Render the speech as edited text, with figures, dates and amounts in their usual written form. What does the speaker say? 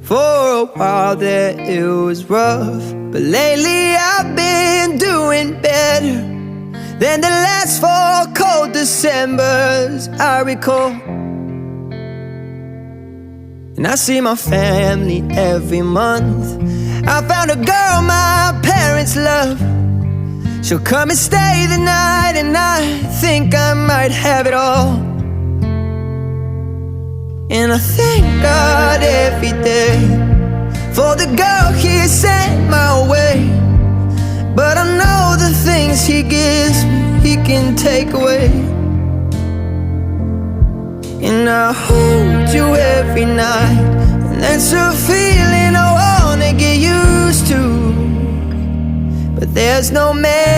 For a while there it was rough, but lately I've been doing better than the last 4 cold Decembers I recall. And I see my family every month. I found a girl my parents love. She'll come and stay the night, and I think I might have it all. And I thank God every day for the girl He sent my way. But I know the things He gives me, He can take away. And I hold you every night, and that's a feeling I wanna get used to. But there's no man